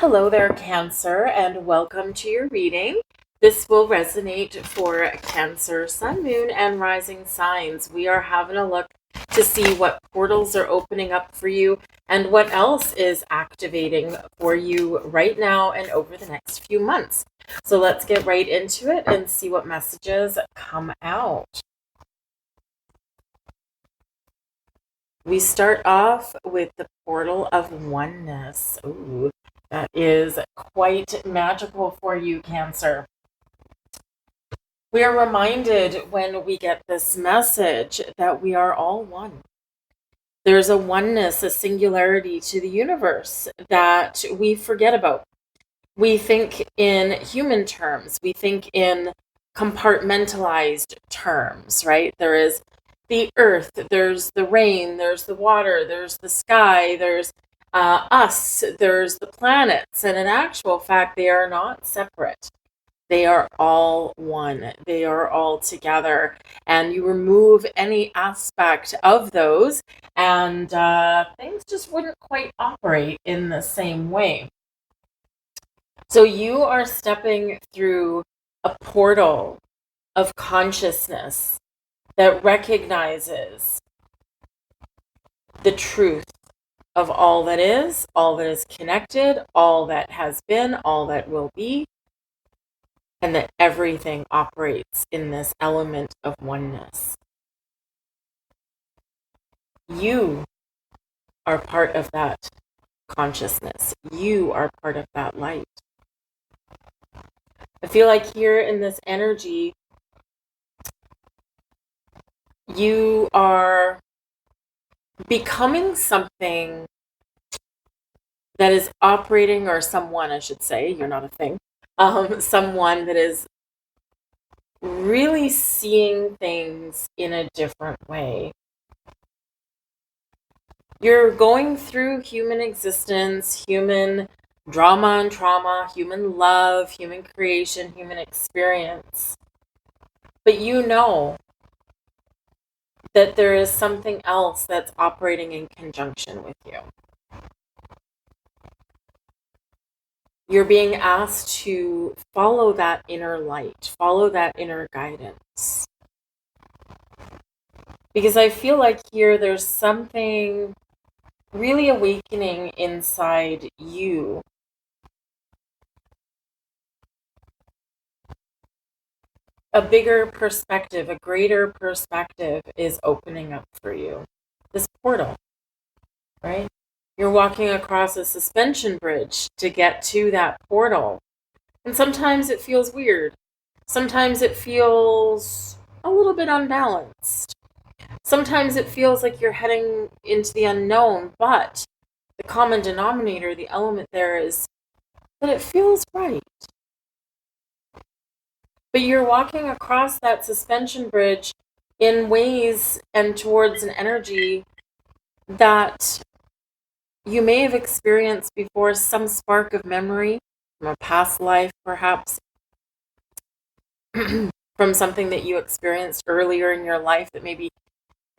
Hello there, Cancer, and welcome to your reading. This will resonate for Cancer, Sun, Moon, and Rising signs. We are having a look to see what portals are opening up for you and what else is activating for you right now and over the next few months. So let's get right into it and see what messages come out. We start off with the portal of oneness. Ooh, that is quite magical for you, Cancer. We are reminded when we get this message that we are all one. There's a oneness, a singularity to the universe that we forget about. We think in human terms, we think in compartmentalized terms, right? There is the earth, there's the rain, there's the water, there's the sky, there's us, there's the planets. And in actual fact, they are not separate. They are all one. They are all together. And you remove any aspect of those, and things just wouldn't quite operate in the same way. So you are stepping through a portal of consciousness that recognizes the truth of all that is connected, all that has been, all that will be, and that everything operates in this element of oneness. You are part of that consciousness. You are part of that light. I feel like here in this energy, you are becoming something that is operating, or someone, I should say, you're not a thing, someone that is really seeing things in a different way. You're going through human existence, human drama and trauma, human love, human creation, human experience. But you know that there is something else that's operating in conjunction with you. You're being asked to follow that inner light, follow that inner guidance. Because I feel like here there's something really awakening inside you. A bigger perspective, a greater perspective is opening up for you. This portal, right? You're walking across a suspension bridge to get to that portal. And sometimes it feels weird. Sometimes it feels a little bit unbalanced. Sometimes it feels like you're heading into the unknown, but the common denominator, the element there is that it feels right. But you're walking across that suspension bridge in ways and towards an energy that you may have experienced before, some spark of memory from a past life, perhaps from something that you experienced earlier in your life that maybe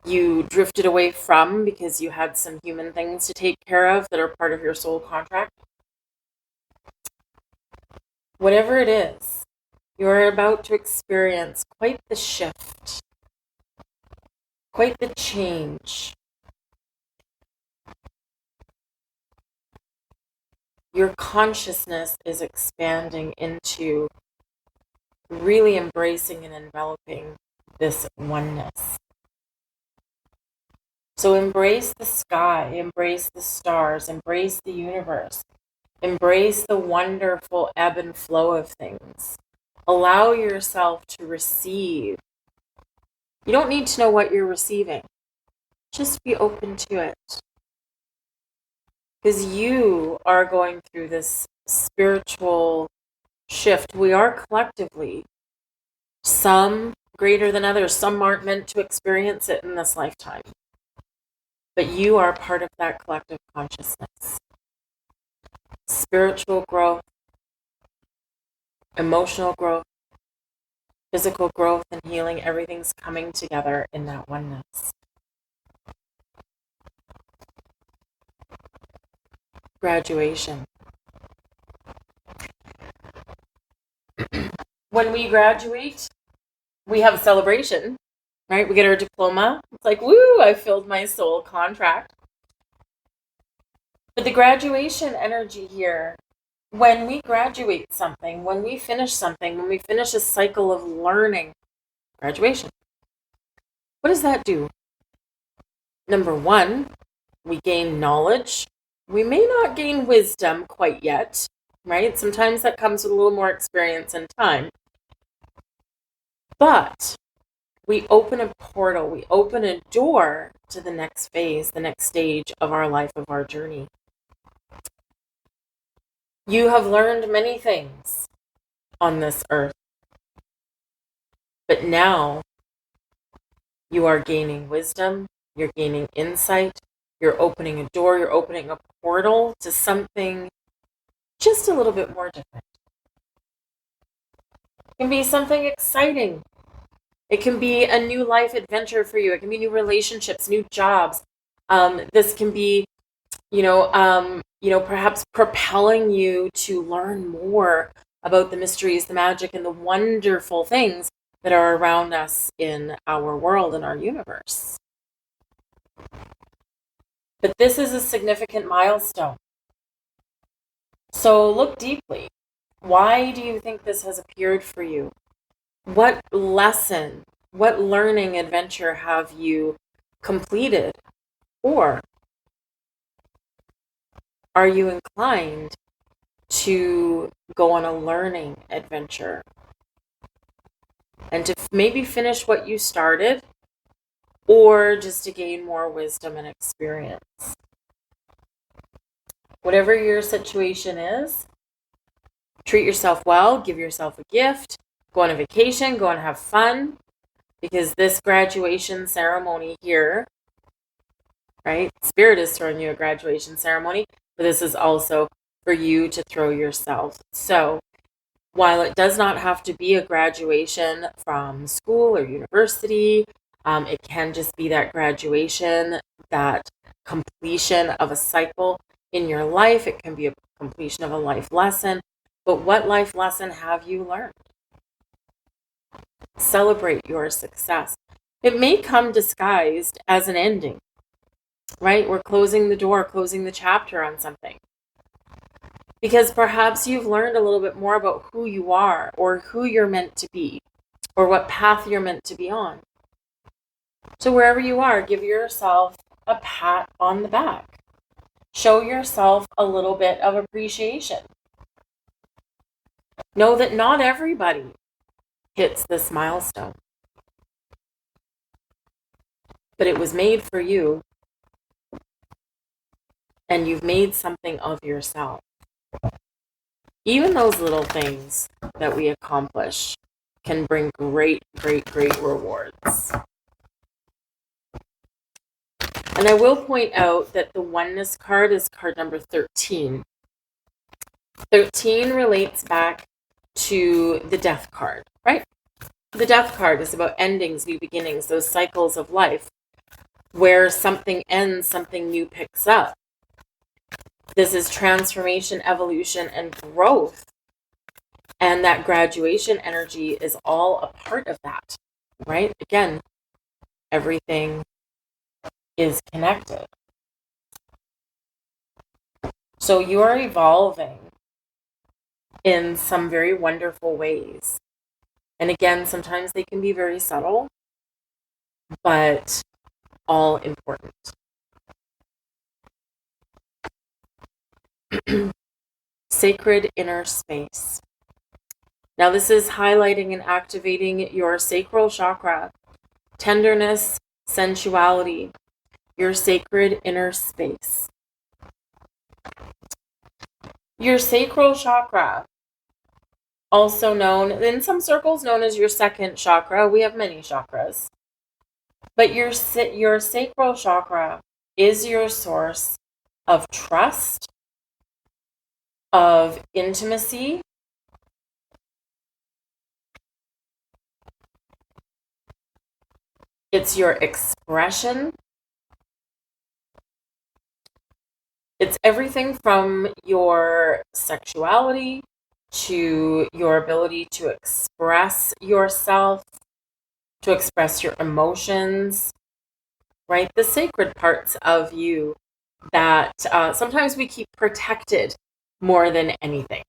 you drifted away from because you had some human things to take care of that are part of your soul contract. Whatever it is, you are about to experience quite the shift, quite the change. Your consciousness is expanding into really embracing and enveloping this oneness. So embrace the sky, embrace the stars, embrace the universe, embrace the wonderful ebb and flow of things. Allow yourself to receive. You don't need to know what you're receiving. Just be open to it. Because you are going through this spiritual shift. We are collectively, some greater than others. Some aren't meant to experience it in this lifetime. But you are part of that collective consciousness. Spiritual growth, emotional growth, physical growth and healing, everything's coming together in that oneness. Graduation. When we graduate, we have a celebration, right? We get our diploma. It's like, woo, I filled my soul contract. But the graduation energy here, when we graduate something, when we finish something, when we finish a cycle of learning, graduation, what does that do? Number one, we gain knowledge. We may not gain wisdom quite yet, right? Sometimes that comes with a little more experience and time. But we open a portal, we open a door to the next phase, the next stage of our life, of our journey. You have learned many things on this earth, but now you are gaining wisdom, you're gaining insight, you're opening a door, you're opening a portal to something just a little bit more different. It can be something exciting. It can be a new life adventure for you. It can be new relationships, new jobs. This can be, perhaps propelling you to learn more about the mysteries, the magic, and the wonderful things that are around us in our world and our universe. But this is a significant milestone. So look deeply. Why do you think this has appeared for you? What lesson, what learning adventure have you completed? Or are you inclined to go on a learning adventure and to maybe finish what you started, or just to gain more wisdom and experience? Whatever your situation is, treat yourself well, give yourself a gift, go on a vacation, go and have fun, because this graduation ceremony here, right? Spirit is throwing you a graduation ceremony, but this is also for you to throw yourself. So while it does not have to be a graduation from school or university, it can just be that graduation, that completion of a cycle in your life. It can be a completion of a life lesson. But what life lesson have you learned? Celebrate your success. It may come disguised as an ending, right? We're closing the door, closing the chapter on something. Because perhaps you've learned a little bit more about who you are, or who you're meant to be, or what path you're meant to be on. So wherever you are, give yourself a pat on the back. Show yourself a little bit of appreciation. Know that not everybody hits this milestone, but it was made for you, and you've made something of yourself. Even those little things that we accomplish can bring great, great, great rewards. And I will point out that the oneness card is card number 13. 13 relates back to the death card, right? The death card is about endings, new beginnings, those cycles of life where something ends, something new picks up. This is transformation, evolution, and growth. And that graduation energy is all a part of that, right? Again, everything is connected. So you are evolving in some very wonderful ways. And again, sometimes they can be very subtle, but all important. Sacred inner space. Now, this is highlighting and activating your sacral chakra, tenderness, sensuality, your sacred inner space. Your sacral chakra, also known in some circles known as your second chakra. We have many chakras. But your sacral chakra is your source of trust, of intimacy, it's your expression. It's everything from your sexuality to your ability to express yourself, to express your emotions, right? The sacred parts of you that sometimes we keep protected more than anything,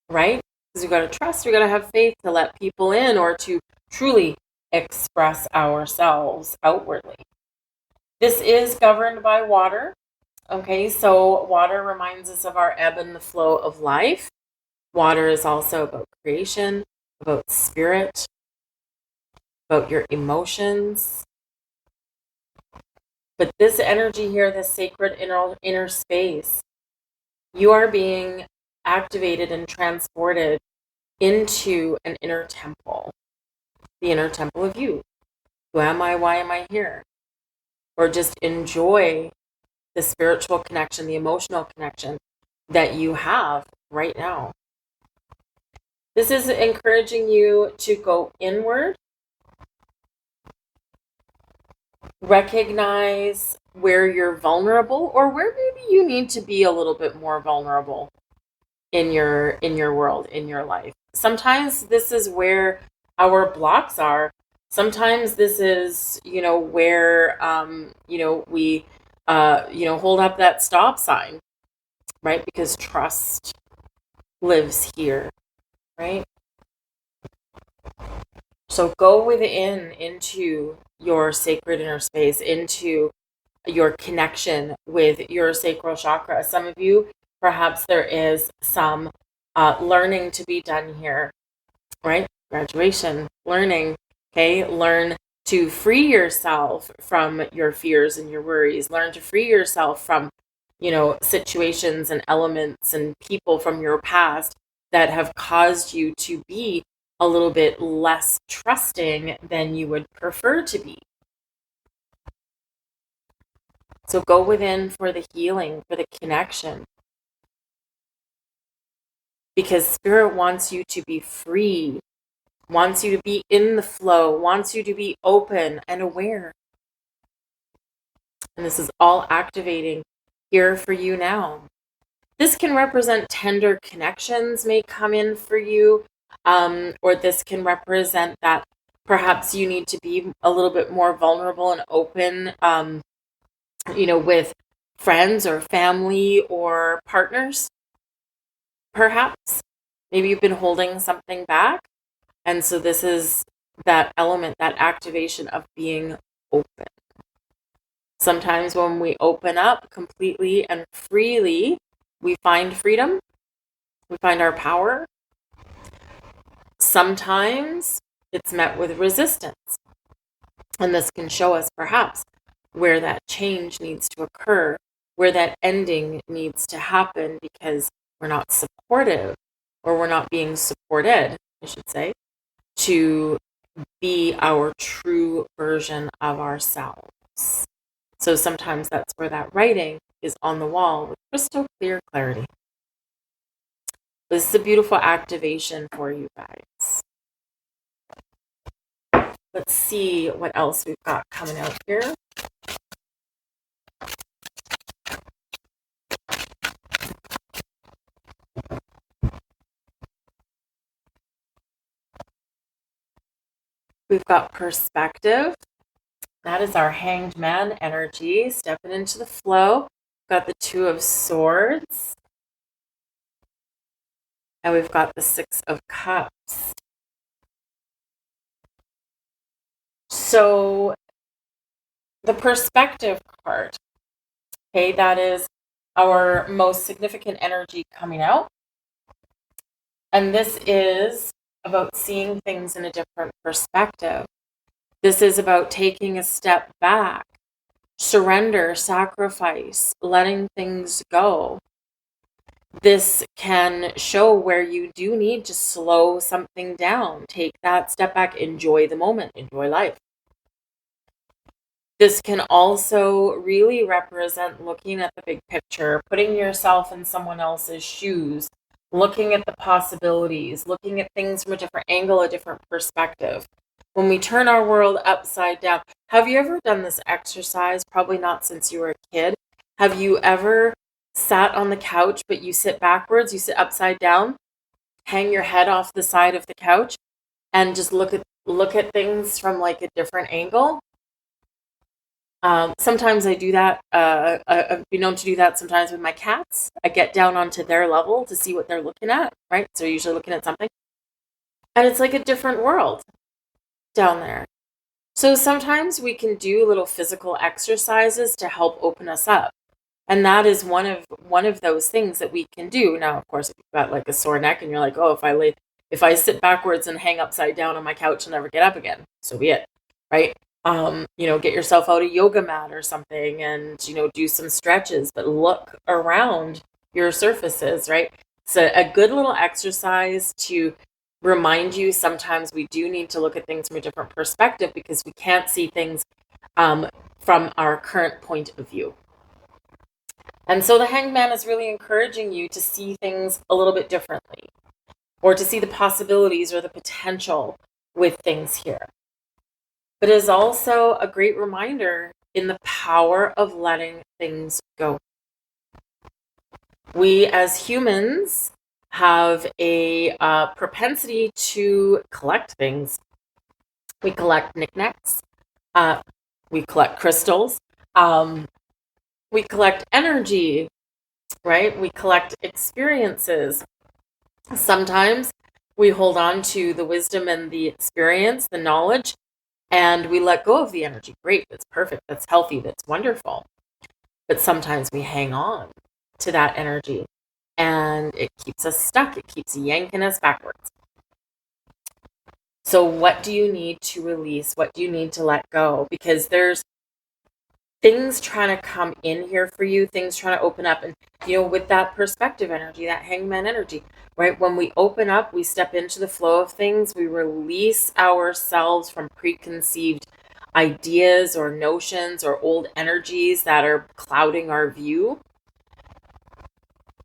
right? Because we got to trust, we got to have faith to let people in or to truly express ourselves outwardly. This is governed by water. Okay, so water reminds us of our ebb and the flow of life. Water is also about creation, about spirit, about your emotions. But this energy here, this sacred inner space, you are being activated and transported into an inner temple, the inner temple of you. Who am I? Why am I here? Or just enjoy the spiritual connection, the emotional connection that you have right now. This is encouraging you to go inward, recognize where you're vulnerable or where maybe you need to be a little bit more vulnerable in your world, in your life. Sometimes this is where our blocks are. Sometimes this is, where we hold up that stop sign, right? Because trust lives here, right? So go within into your sacred inner space, into your connection with your sacral chakra. Some of you, perhaps there is some learning to be done here, right? Graduation, learning, okay? Learn to free yourself from your fears and your worries. Learn to free yourself from, situations and elements and people from your past that have caused you to be a little bit less trusting than you would prefer to be. So go within for the healing, for the connection. Because Spirit wants you to be free, wants you to be in the flow, wants you to be open and aware. And this is all activating here for you now. This can represent tender connections may come in for you, or this can represent that perhaps you need to be a little bit more vulnerable and open, with friends or family or partners. Perhaps maybe you've been holding something back. And so this is that element, that activation of being open. Sometimes when we open up completely and freely, we find freedom, we find our power. Sometimes it's met with resistance. And this can show us perhaps where that change needs to occur, where that ending needs to happen because we're not supportive or we're not being supported, I should say, to be our true version of ourselves. So sometimes that's where that writing is on the wall with crystal clear clarity. This is a beautiful activation for you guys. Let's see what else we've got coming out here. We've got perspective. That is our hanged man energy, stepping into the flow. We've got the Two of Swords. And we've got the Six of Cups. So the perspective card, okay, that is our most significant energy coming out. And this is about seeing things in a different perspective. This is about taking a step back, surrender, sacrifice, letting things go. This can show where you do need to slow something down, take that step back, enjoy the moment, enjoy life. This can also really represent looking at the big picture, putting yourself in someone else's shoes, looking at the possibilities, looking at things from a different angle, a different perspective. When we turn our world upside down, have you ever done this exercise? Probably not since you were a kid. Have you ever sat on the couch, but you sit backwards, you sit upside down? hang your head off the side of the couch and just look at things from like a different angle. Sometimes I do that. I've been known to do that sometimes with my cats. I get down onto their level to see what they're looking at, right? So they're usually looking at something. And it's like a different world down there. So sometimes we can do little physical exercises to help open us up. And that is one of those things that we can do. Now, of course, if you've got like a sore neck and you're like, oh, if I sit backwards and hang upside down on my couch and never get up again, so be it, right? Get yourself out a yoga mat or something and, do some stretches, but look around your surfaces, right? So a good little exercise to remind you sometimes we do need to look at things from a different perspective because we can't see things from our current point of view. And so the Hanged Man is really encouraging you to see things a little bit differently, or to see the possibilities or the potential with things here. But it is also a great reminder in the power of letting things go. We as humans have a propensity to collect things. We collect knickknacks. We collect crystals. We collect energy, right? We collect experiences. Sometimes we hold on to the wisdom and the experience, the knowledge, and we let go of the energy. Great, that's perfect, that's healthy, that's wonderful. But sometimes we hang on to that energy and it keeps us stuck. It keeps yanking us backwards. So what do you need to release? What do you need to let go? Because there's things trying to come in here for you, things trying to open up. And, with that perspective energy, that hangman energy, right? When we open up, we step into the flow of things, we release ourselves from preconceived ideas or notions or old energies that are clouding our view.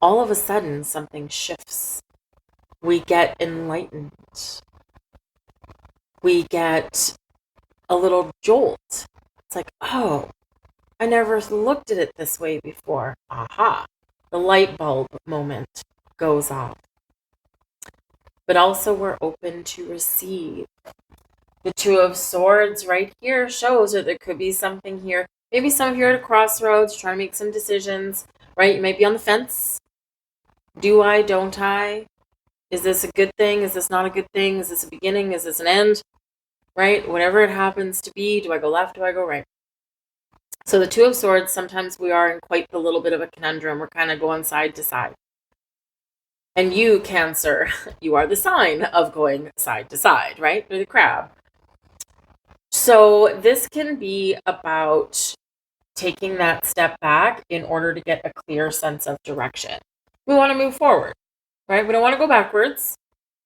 All of a sudden, something shifts. We get enlightened. We get a little jolt. It's like, oh, I never looked at it this way before. Aha. The light bulb moment goes off. But also we're open to receive. The Two of Swords right here shows that there could be something here. Maybe some of you are at a crossroads trying to make some decisions, right? You might be on the fence. Do I, don't I? Is this a good thing? Is this not a good thing? Is this a beginning? Is this an end? Right? Whatever it happens to be, do I go left? Do I go right? So the Two of Swords, sometimes we are in quite a little bit of a conundrum. We're kind of going side to side. And you, Cancer, you are the sign of going side to side, right? You're the crab. So this can be about taking that step back in order to get a clear sense of direction. We want to move forward, right? We don't want to go backwards.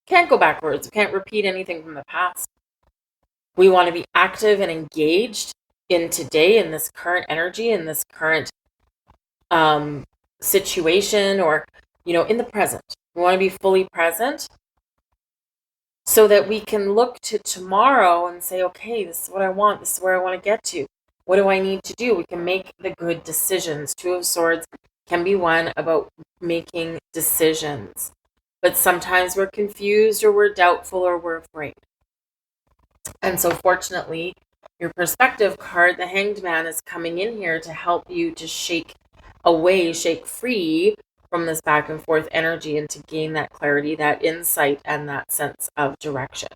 Can't go backwards. We can't repeat anything from the past. We want to be active and engaged in today, in this current energy, in this current situation, or, in the present. We want to be fully present so that we can look to tomorrow and say, okay, this is what I want. This is where I want to get to. What do I need to do? We can make the good decisions. Two of Swords can be one about making decisions. But sometimes we're confused or we're doubtful or we're afraid. And so fortunately, your perspective card, the Hanged Man, is coming in here to help you to shake free from this back and forth energy and to gain that clarity, that insight, and that sense of direction.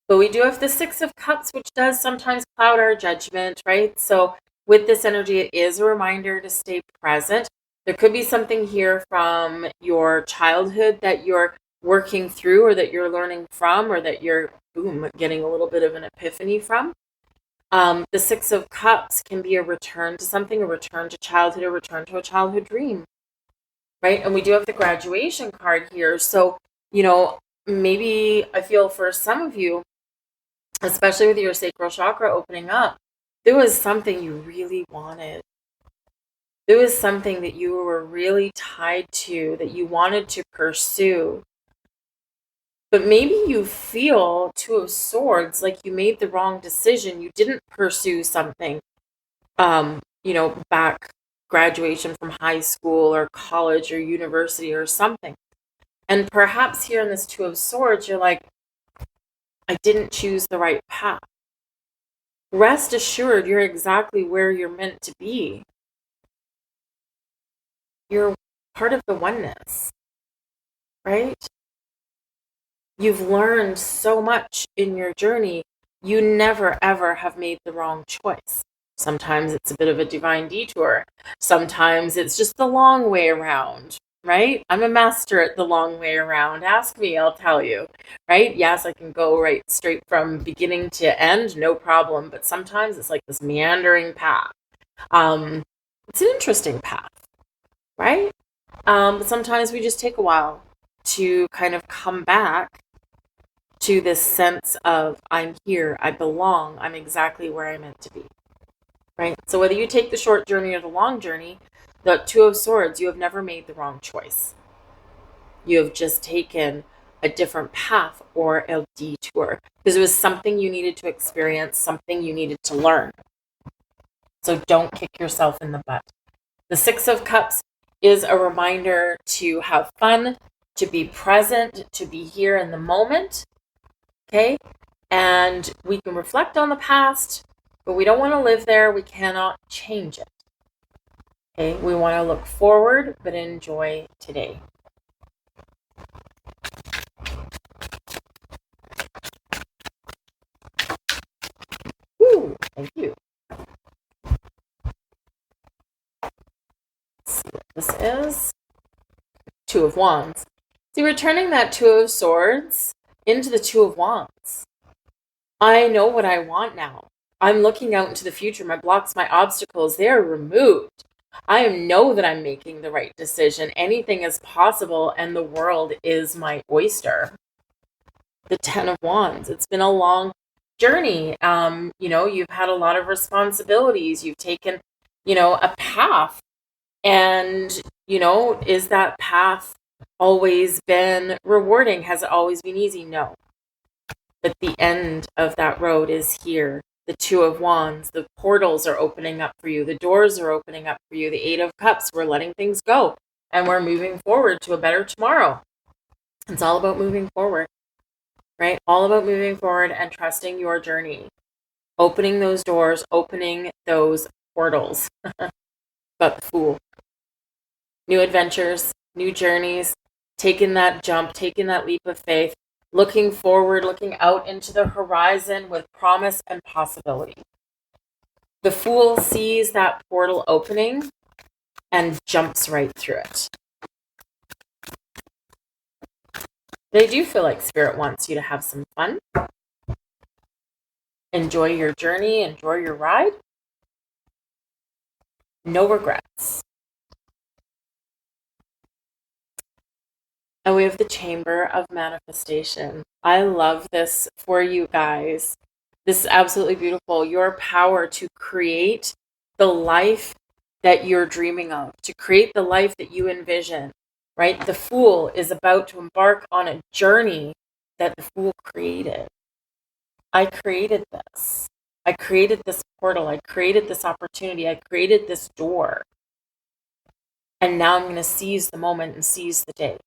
But we do have the Six of Cups, which does sometimes cloud our judgment, right? So with this energy, it is a reminder to stay present. There could be something here from your childhood that you're working through, or that you're learning from, or that you're getting a little bit of an epiphany from. The Six of Cups can be a return to something, a return to childhood, a return to a childhood dream, right? And we do have the graduation card here. So, maybe I feel for some of you, especially with your sacral chakra opening up, there was something you really wanted. There was something that you were really tied to, that you wanted to pursue. But maybe you feel, Two of Swords, like you made the wrong decision. You didn't pursue something, back graduation from high school or college or university or something. And perhaps here in this Two of Swords, you're like, I didn't choose the right path. Rest assured, you're exactly where you're meant to be. You're part of the oneness, right? You've learned so much in your journey. You never, ever have made the wrong choice. Sometimes it's a bit of a divine detour. Sometimes it's just the long way around, right? I'm a master at the long way around. Ask me, I'll tell you, right? Yes, I can go right straight from beginning to end, no problem. But sometimes it's like this meandering path. It's an interesting path, right? But sometimes we just take a while to kind of come back to this sense of I'm here, I belong, I'm exactly where I'm meant to be, right? So whether you take the short journey or the long journey, the Two of Swords, you have never made the wrong choice. You have just taken a different path or a detour because it was something you needed to experience, something you needed to learn. So don't kick yourself in the butt. The Six of Cups is a reminder to have fun, to be present, to be here in the moment. Okay? And we can reflect on the past, but we don't want to live there. We cannot change it. Okay? We want to look forward, but enjoy today. Woo! Thank you. Let's see what this is. Two of Wands. See, we're turning that Two of Swords into the Two of Wands. I know what I want now. I'm looking out into the future. My blocks, my obstacles, they are removed. I know that I'm making the right decision. Anything is possible, and the world is my oyster. The Ten of Wands. It's been a long journey. You've had a lot of responsibilities. You've taken, a path. And, is that path always been rewarding? Has it always been easy? No. But the end of that road is here. The Two of Wands, the portals are opening up for you. The doors are opening up for you. The Eight of Cups, we're letting things go. And we're moving forward to a better tomorrow. It's all about moving forward, right? All about moving forward and trusting your journey. Opening those doors, opening those portals. But the Fool. New adventures, new journeys, taking that jump, taking that leap of faith, looking forward, looking out into the horizon with promise and possibility. The Fool sees that portal opening and jumps right through it. They do feel like Spirit wants you to have some fun. Enjoy your journey, enjoy your ride. No regrets. And we have the Chamber of Manifestation. I love this for you guys. This is absolutely beautiful. Your power to create the life that you're dreaming of, to create the life that you envision, right? The Fool is about to embark on a journey that the Fool created. I created this. I created this portal. I created this opportunity. I created this door. And now I'm going to seize the moment and seize the day.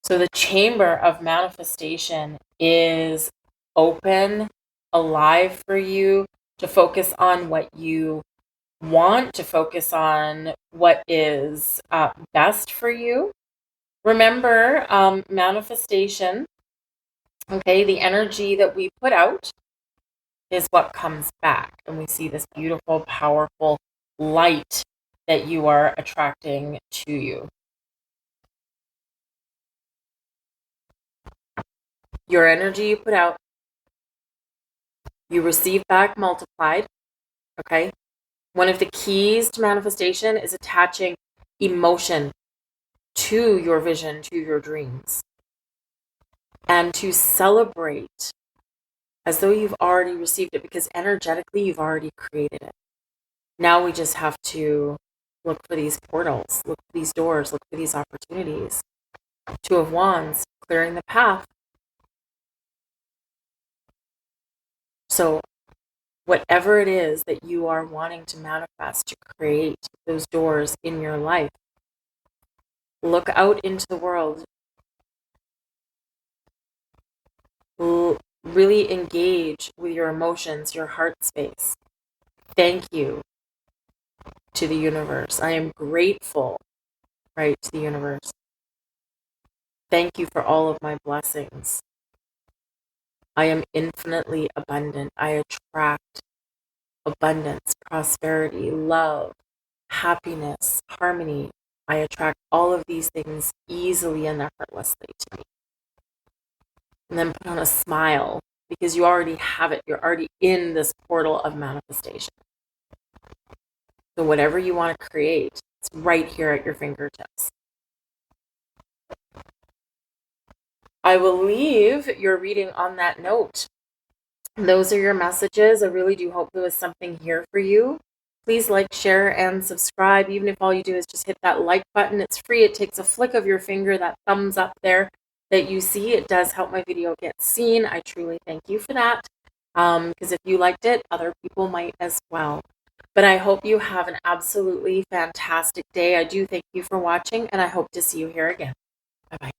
So the Chamber of Manifestation is open, alive for you to focus on what you want, to focus on what is best for you. Remember, manifestation, okay, the energy that we put out is what comes back. And we see this beautiful, powerful light that you are attracting to you. Your energy you put out, you receive back multiplied, okay? One of the keys to manifestation is attaching emotion to your vision, to your dreams, and to celebrate as though you've already received it, because energetically you've already created it. Now we just have to look for these portals, look for these doors, look for these opportunities. Two of Wands, clearing the path. So whatever it is that you are wanting to manifest, to create those doors in your life, Look out into the world. Really engage with your emotions, your heart space. Thank you to the universe. I am grateful, right, to the universe. Thank you for all of my blessings. I am infinitely abundant. I attract abundance, prosperity, love, happiness, harmony. I attract all of these things easily and effortlessly to me. And then put on a smile because you already have it. You're already in this portal of manifestation. So whatever you want to create, it's right here at your fingertips. I will leave your reading on that note. Those are your messages. I really do hope there was something here for you. Please like, share, and subscribe. Even if all you do is just hit that like button, it's free. It takes a flick of your finger, that thumbs up there that you see. It does help my video get seen. I truly thank you for that. Because if you liked it, other people might as well. But I hope you have an absolutely fantastic day. I do thank you for watching, and I hope to see you here again. Bye-bye.